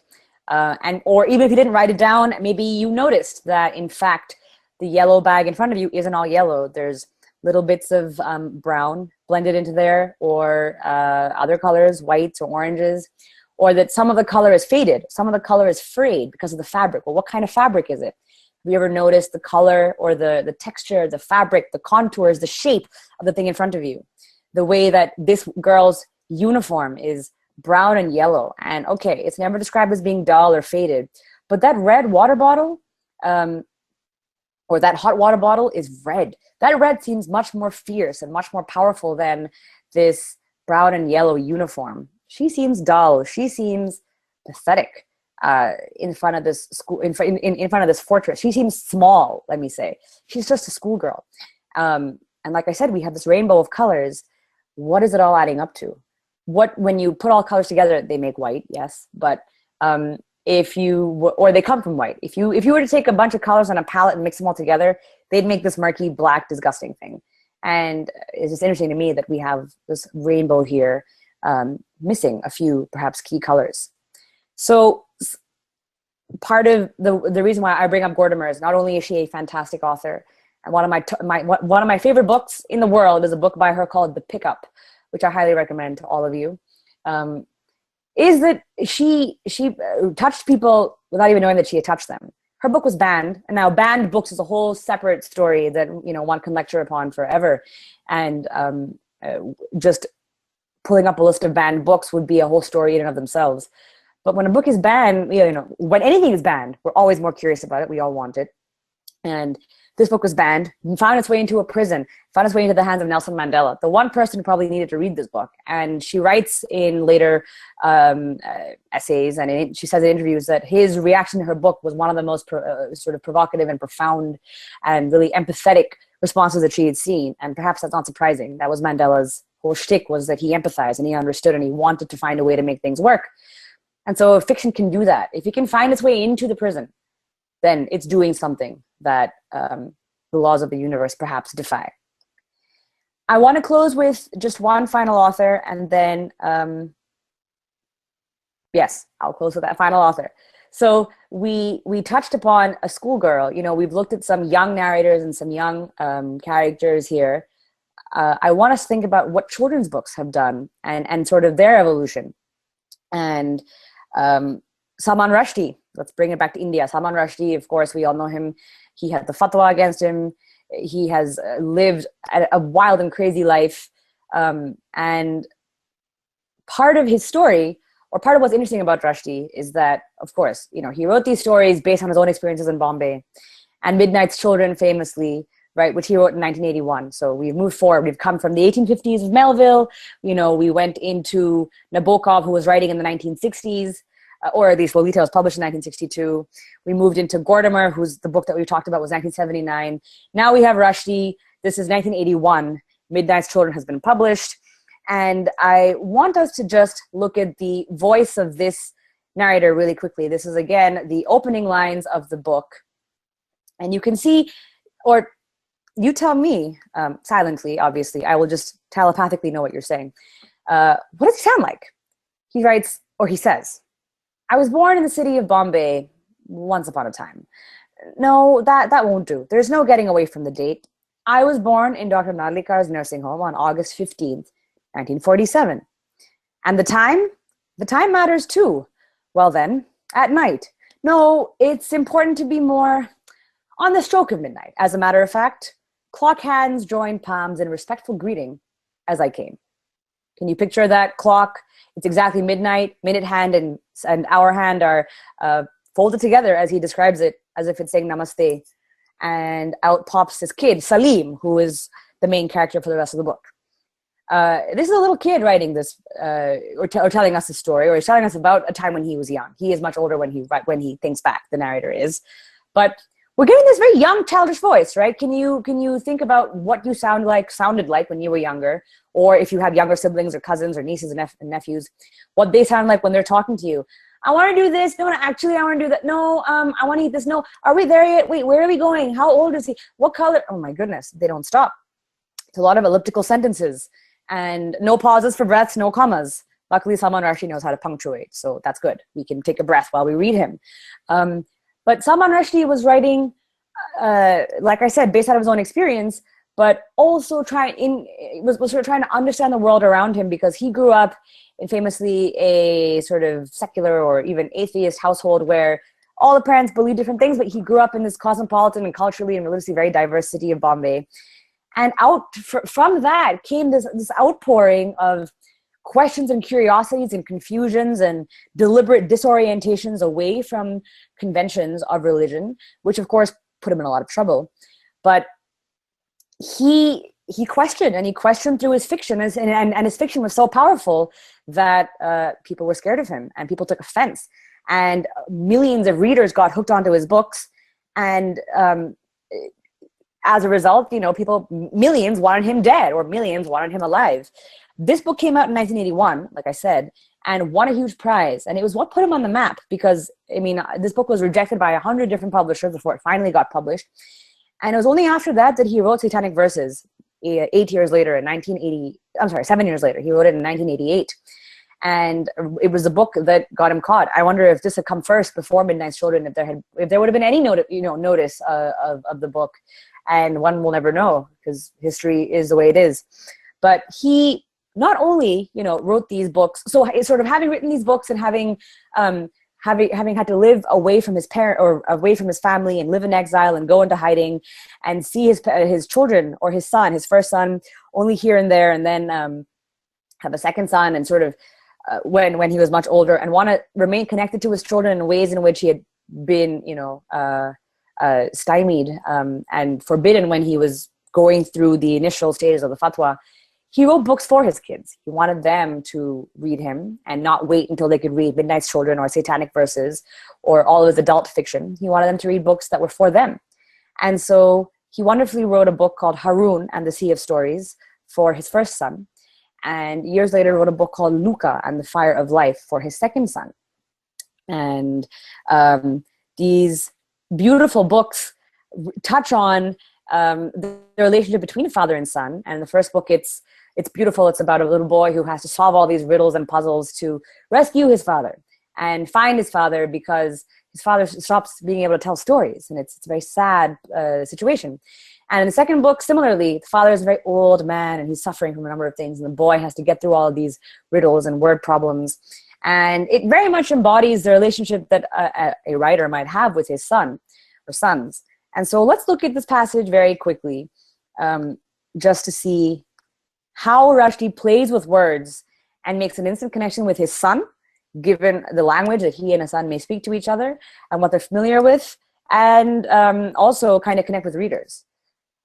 Or even if you didn't write it down, maybe you noticed that in fact the yellow bag in front of you isn't all yellow. There's little bits of brown blended into there, or other colors, whites or oranges, or that some of the color is faded, some of the color is frayed because of the fabric. Well, what kind of fabric is it? Have you ever noticed the color or the texture, the fabric, the contours, the shape of the thing in front of you? The way that this girl's uniform is brown and yellow, and okay, it's never described as being dull or faded, but that red water bottle or that hot water bottle is red. That red seems much more fierce and much more powerful than this brown and yellow uniform. She seems dull. She seems pathetic in front of this school, in front of this fortress. She seems small, let me say. She's just a schoolgirl. And like I said, we have this rainbow of colors. What is it all adding up to? When you put all colors together, they make white, yes, but or they come from white. If you were to take a bunch of colors on a palette and mix them all together, they'd make this murky, black, disgusting thing. And it's just interesting to me that we have this rainbow here, missing a few perhaps key colors. So part of the reason why I bring up Gordimer is not only is she a fantastic author, and one of my favorite books in the world is a book by her called The Pickup, which I highly recommend to all of you, is that she touched people without even knowing that she had touched them. Her book was banned, and now banned books is a whole separate story that one can lecture upon forever. And just pulling up a list of banned books would be a whole story in and of themselves. But when a book is banned, when anything is banned, we're always more curious about it. We all want it. And This book was banned, found its way into a prison, found its way into the hands of Nelson Mandela, the one person who probably needed to read this book. And she writes in later essays, and she says in interviews that his reaction to her book was one of the most sort of provocative and profound and really empathetic responses that she had seen. And perhaps that's not surprising. That was Mandela's whole shtick, was that he empathized and he understood and he wanted to find a way to make things work. And so fiction can do that. If it can find its way into the prison, then it's doing something that the laws of the universe perhaps defy. I want to close with just one final author, and then, yes, I'll close with that final author. So we touched upon a schoolgirl. You know, we've looked at some young narrators and some young characters here. I want us to think about what children's books have done and sort of their evolution. And Salman Rushdie, let's bring it back to India. Salman Rushdie, of course, we all know him. He had the fatwa against him. He has lived a wild and crazy life. And part of his story, or part of what's interesting about Rushdie, is that, of course, you know, he wrote these stories based on his own experiences in Bombay. And Midnight's Children, famously, right, which he wrote in 1981. So we've moved forward. We've come from the 1850s of Melville. You know, we went into Nabokov, who was writing in the 1960s. Or at least Lolita was published in 1962. We moved into Gordimer, who's the book that we talked about was 1979. Now we have Rushdie. This is 1981. Midnight's Children has been published. And I want us to just look at the voice of this narrator really quickly. This is, again, the opening lines of the book. And you can see, or you tell me, silently, obviously, I will just telepathically know what you're saying. What does he sound like? He writes, or he says, I was born in the city of Bombay once upon a time. No, that won't do. There's no getting away from the date. I was born in Dr. Nadlikar's nursing home on August 15th, 1947. And the time? The time matters too. Well then, at night. No, it's important to be more on the stroke of midnight. As a matter of fact, clock hands joined palms in respectful greeting as I came. Can you picture that clock? It's exactly midnight. Minute hand and hour hand are folded together, as he describes it, as if it's saying namaste. And out pops this kid, Salim, who is the main character for the rest of the book. This is a little kid writing this, or telling us a story, or he's telling us about a time when he was young. He is much older when he thinks back, the narrator is. But we're getting this very young, childish voice, right? Can you think about what you sounded like when you were younger, or if you have younger siblings or cousins or nieces and nephews, what they sound like when they're talking to you? I want to do this. No, actually, I want to do that. No, I want to eat this. No, are we there yet? Wait, where are we going? How old is he? What color? Oh my goodness, they don't stop. It's a lot of elliptical sentences and no pauses for breaths, no commas. Luckily, Salman Rushdie knows how to punctuate, so that's good. We can take a breath while we read him. But Salman Rushdie was writing, like I said, based out of his own experience, but also was sort of trying to understand the world around him, because he grew up in famously a sort of secular or even atheist household where all the parents believed different things, but he grew up in this cosmopolitan and culturally and religiously very diverse city of Bombay. And from that came this outpouring of questions and curiosities and confusions and deliberate disorientations away from conventions of religion, which of course put him in a lot of trouble. But he questioned, and he questioned through his fiction, and his fiction was so powerful that people were scared of him and people took offense, and millions of readers got hooked onto his books. And as a result, millions wanted him dead, or millions wanted him alive. This book came out in 1981, like I said, and won a huge prize. And it was what put him on the map, because, this book was rejected by 100 different publishers before it finally got published. And it was only after that he wrote Satanic Verses 7 years later. He wrote it in 1988. And it was the book that got him caught. I wonder if this had come first before Midnight's Children, if there would have been any notice of the book. And one will never know, because history is the way it is. But he not only, wrote these books, so sort of having written these books and having had to live away from his parent or away from his family and live in exile and go into hiding and see his children, or his first son, only here and there, and then have a second son, and sort of when he was much older, and want to remain connected to his children in ways in which he had been, stymied and forbidden when he was going through the initial stages of the fatwa, he wrote books for his kids. He wanted them to read him and not wait until they could read Midnight's Children or Satanic Verses or all of his adult fiction. He wanted them to read books that were for them. And so he wonderfully wrote a book called Harun and the Sea of Stories for his first son. And years later wrote a book called Luca and the Fire of Life for his second son. And these beautiful books touch on the relationship between father and son. And in the first book, it's beautiful. It's about a little boy who has to solve all these riddles and puzzles to rescue his father and find his father because his father stops being able to tell stories. And it's a very sad situation. And in the second book, similarly, the father is a very old man and he's suffering from a number of things. And the boy has to get through all of these riddles and word problems. And it very much embodies the relationship that a writer might have with his son or sons. And so let's look at this passage very quickly just to see how Rushdie plays with words and makes an instant connection with his son, given the language that he and his son may speak to each other and what they're familiar with, and also kind of connect with readers.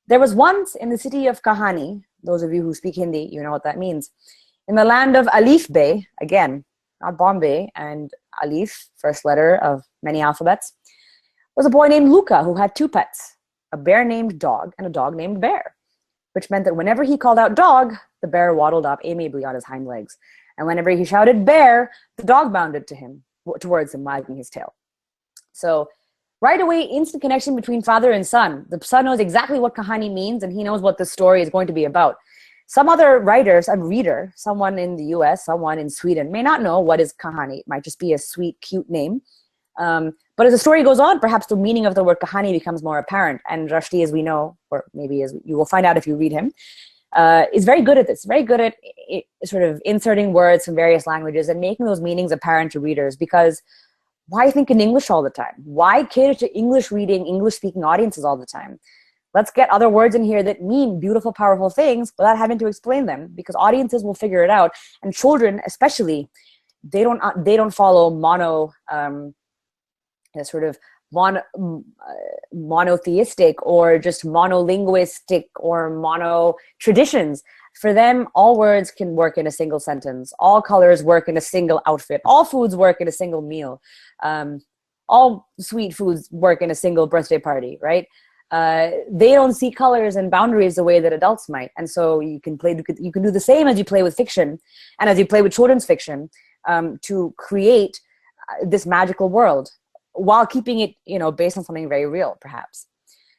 There was once in the city of Kahani, those of you who speak Hindi, you know what that means, in the land of Alif Bay, again, not Bombay, and Alif, first letter of many alphabets, was a boy named Luca who had two pets, a bear named Dog and a dog named Bear, which meant that whenever he called out dog, the bear waddled up amiably on his hind legs. And whenever he shouted bear, the dog bounded towards him, wagging his tail. So right away, instant connection between father and son. The son knows exactly what Kahani means, and he knows what the story is going to be about. Some other writers, a reader, someone in the US, someone in Sweden, may not know what is Kahani. It might just be a sweet, cute name. But as the story goes on, perhaps the meaning of the word Kahani becomes more apparent. And Rushdie, as we know, or maybe as you will find out if you read him, is very good at this, very good at sort of inserting words from various languages and making those meanings apparent to readers. Because why think in English all the time? Why cater to English reading, English speaking audiences all the time? Let's get other words in here that mean beautiful, powerful things without having to explain them, because audiences will figure it out. And children, especially, they don't follow monotheistic or just monolinguistic or mono traditions. For them, all words can work in a single sentence. All colors work in a single outfit. All foods work in a single meal. All sweet foods work in a single birthday party, right? They don't see colors and boundaries the way that adults might. And so you can do the same as you play with fiction and as you play with children's fiction to create this magical world while keeping it, based on something very real, perhaps.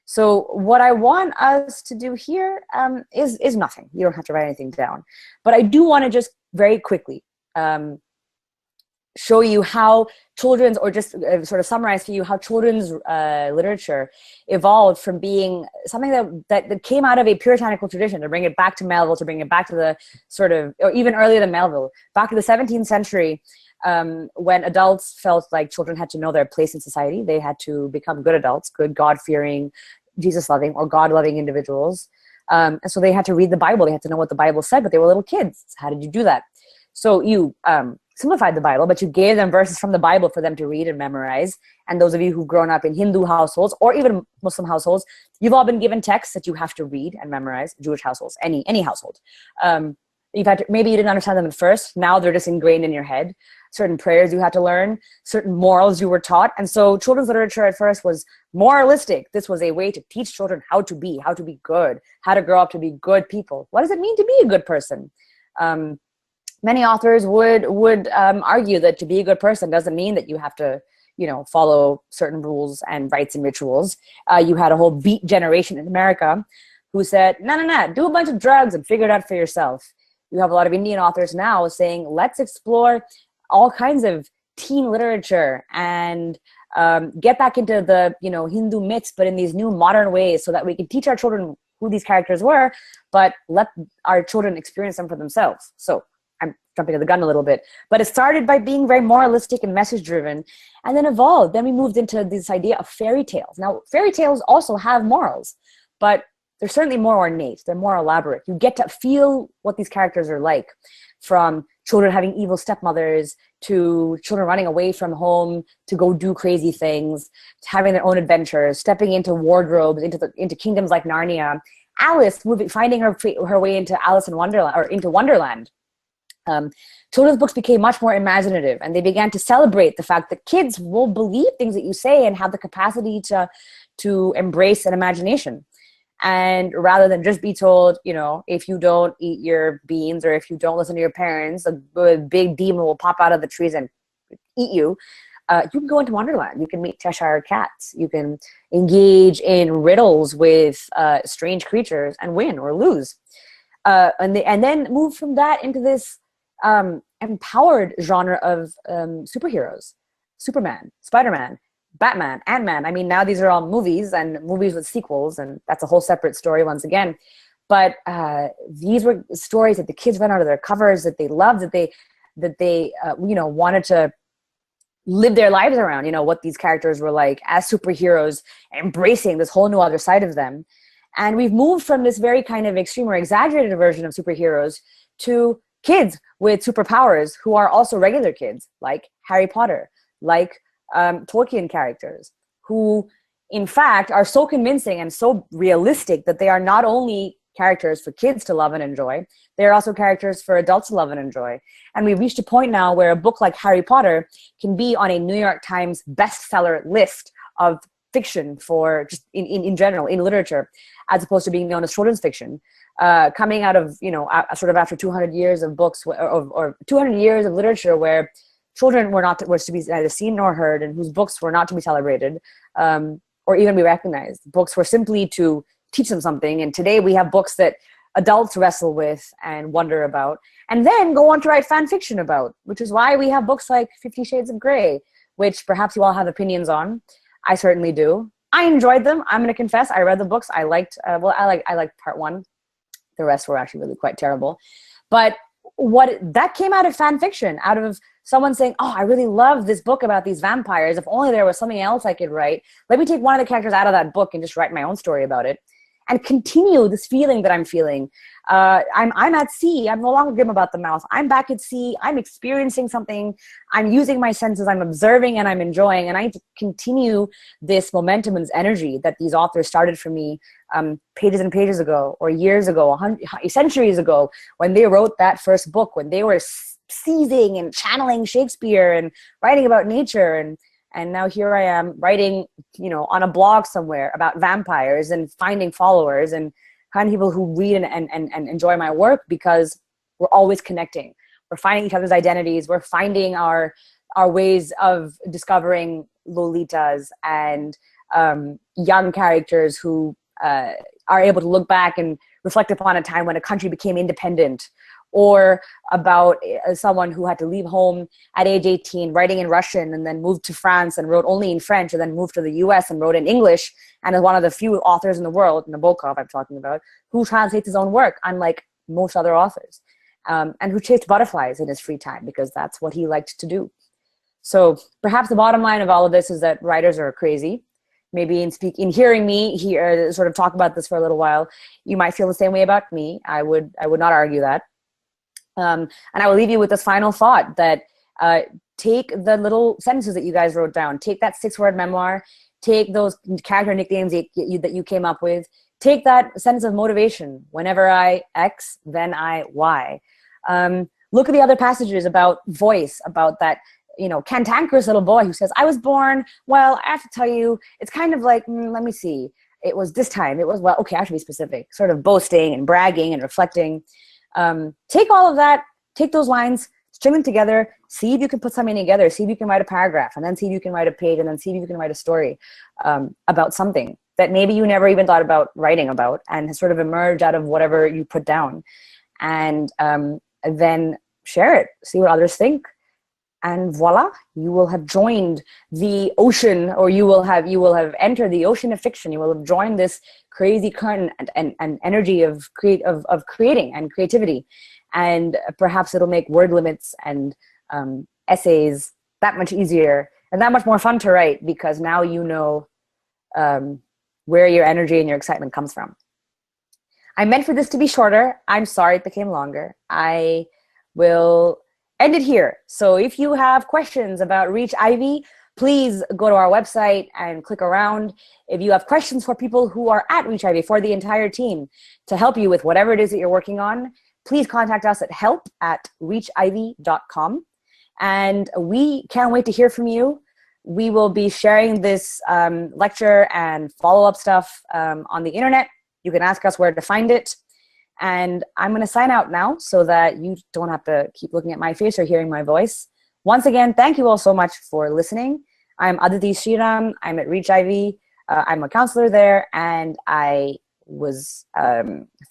So what I want us to do here is nothing. You don't have to write anything down. But I do want to just very quickly show you how children's, or just sort of summarize for you how children's literature evolved from being something that came out of a puritanical tradition, to bring it back to Melville, to bring it back to the sort of, or even earlier than Melville, back to the 17th century, when adults felt like children had to know their place in society. They had to become good adults, good God-fearing, Jesus-loving, or God-loving individuals. And so they had to read the Bible. They had to know what the Bible said, but they were little kids. How did you do that? So you simplified the Bible, but you gave them verses from the Bible for them to read and memorize. And those of you who've grown up in Hindu households or even Muslim households, you've all been given texts that you have to read and memorize. Jewish households, any household. Maybe you didn't understand them at first. Now they're just ingrained in your head. Certain prayers you had to learn, certain morals you were taught. And so children's literature at first was moralistic. This was a way to teach children how to be good, how to grow up to be good people. What does it mean to be a good person? Many authors would argue that to be a good person doesn't mean that you have to, follow certain rules and rites and rituals. You had a whole beat generation in America who said, no, do a bunch of drugs and figure it out for yourself. You have a lot of Indian authors now saying, let's explore all kinds of teen literature and get back into the, Hindu myths, but in these new modern ways, so that we can teach our children who these characters were, but let our children experience them for themselves. So I'm jumping to the gun a little bit, but it started by being very moralistic and message driven, and then evolved. Then we moved into this idea of fairy tales. Now, fairy tales also have morals, but they're certainly more ornate. They're more elaborate. You get to feel what these characters are like, from children having evil stepmothers to children running away from home to go do crazy things, to having their own adventures, stepping into wardrobes, into kingdoms like Narnia. Alice finding her way into Alice in Wonderland, or into Wonderland. Children's books became much more imaginative, and they began to celebrate the fact that kids will believe things that you say and have the capacity to embrace an imagination. And rather than just be told, if you don't eat your beans or if you don't listen to your parents, a big demon will pop out of the trees and eat you. You can go into Wonderland. You can meet Cheshire cats. You can engage in riddles with strange creatures and win or lose. And then move from that into this empowered genre of superheroes. Superman, Spider-Man, Batman, Ant-Man. I mean, now these are all movies, and movies with sequels, and that's a whole separate story once again. But these were stories that the kids ran out of their covers, that they loved, that they wanted to live their lives around, what these characters were like as superheroes, embracing this whole new other side of them. And we've moved from this very kind of extreme or exaggerated version of superheroes to kids with superpowers who are also regular kids, like Harry Potter, like Tolkien characters, who in fact are so convincing and so realistic that they are not only characters for kids to love and enjoy, they're also characters for adults to love and enjoy. And we've reached a point now where a book like Harry Potter can be on a New York Times bestseller list of fiction for just in general, in literature, as opposed to being known as children's fiction. Coming out of, sort of after 200 years of books or 200 years of literature where children were to be neither seen nor heard, and whose books were not to be celebrated or even be recognized. Books were simply to teach them something. And today we have books that adults wrestle with and wonder about, and then go on to write fan fiction about, which is why we have books like 50 Shades of Grey, which perhaps you all have opinions on. I certainly do. I enjoyed them. I'm going to confess, I read the books. I liked part one. The rest were actually really quite terrible. But that came out of fan fiction, out of someone saying, oh, I really love this book about these vampires. If only there was something else I could write. Let me take one of the characters out of that book and just write my own story about it. And continue this feeling that I'm feeling. I'm at sea. I'm no longer grim about the mouth. I'm back at sea. I'm experiencing something. I'm using my senses. I'm observing and I'm enjoying. And I need to continue this momentum and this energy that these authors started for me pages and pages ago, or years ago, centuries ago, when they wrote that first book, when they were seizing and channeling Shakespeare and writing about nature. And now here I am writing, on a blog somewhere about vampires and finding followers and finding people who read and enjoy my work, because we're always connecting. We're finding each other's identities. We're finding our ways of discovering Lolitas and young characters who are able to look back and reflect upon a time when a country became independent, or about someone who had to leave home at age 18, writing in Russian, and then moved to France and wrote only in French, and then moved to the US and wrote in English, and is one of the few authors in the world, Nabokov I'm talking about, who translates his own work, unlike most other authors, and who chased butterflies in his free time because that's what he liked to do. So perhaps the bottom line of all of this is that writers are crazy. Maybe in hearing me sort of talk about this for a little while, you might feel the same way about me. I would not argue that. And I will leave you with this final thought that take the little sentences that you guys wrote down. Take that 6-word memoir. Take those character nicknames that you came up with. Take that sense of motivation. Whenever I X, then I Y. Look at the other passages about voice, about that cantankerous little boy who says, I was born, well, I have to tell you, it's kind of like, let me see. It was this time. It was, well, okay, I have to be specific. Sort of boasting and bragging and reflecting. Take all of that, take those lines, string them together, see if you can put something together, see if you can write a paragraph, and then see if you can write a page, and then see if you can write a story about something that maybe you never even thought about writing about, and has sort of emerged out of whatever you put down. And then share it, see what others think. And voila, you will have joined the ocean, or you will have entered the ocean of fiction. You will have joined this crazy current and energy of creating and creativity. And perhaps it'll make word limits and essays that much easier and that much more fun to write, because now you know where your energy and your excitement comes from. I meant for this to be shorter. I'm sorry it became longer. I will end it here. So if you have questions about ReachIvy, please go to our website and click around. If you have questions for people who are at ReachIvy, for the entire team, to help you with whatever it is that you're working on, please contact us at help@reachivy.com. And we can't wait to hear from you. We will be sharing this lecture and follow-up stuff on the internet. You can ask us where to find it. And I'm going to sign out now so that you don't have to keep looking at my face or hearing my voice. Once again, thank you all so much for listening. I'm Aditi Sriram. I'm at ReachIvy. I'm a counselor there, and I was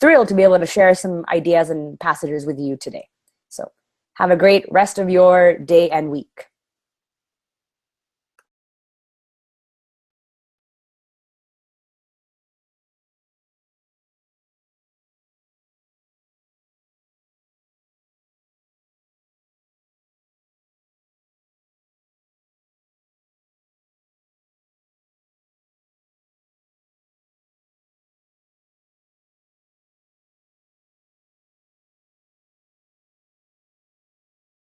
thrilled to be able to share some ideas and passages with you today. So have a great rest of your day and week.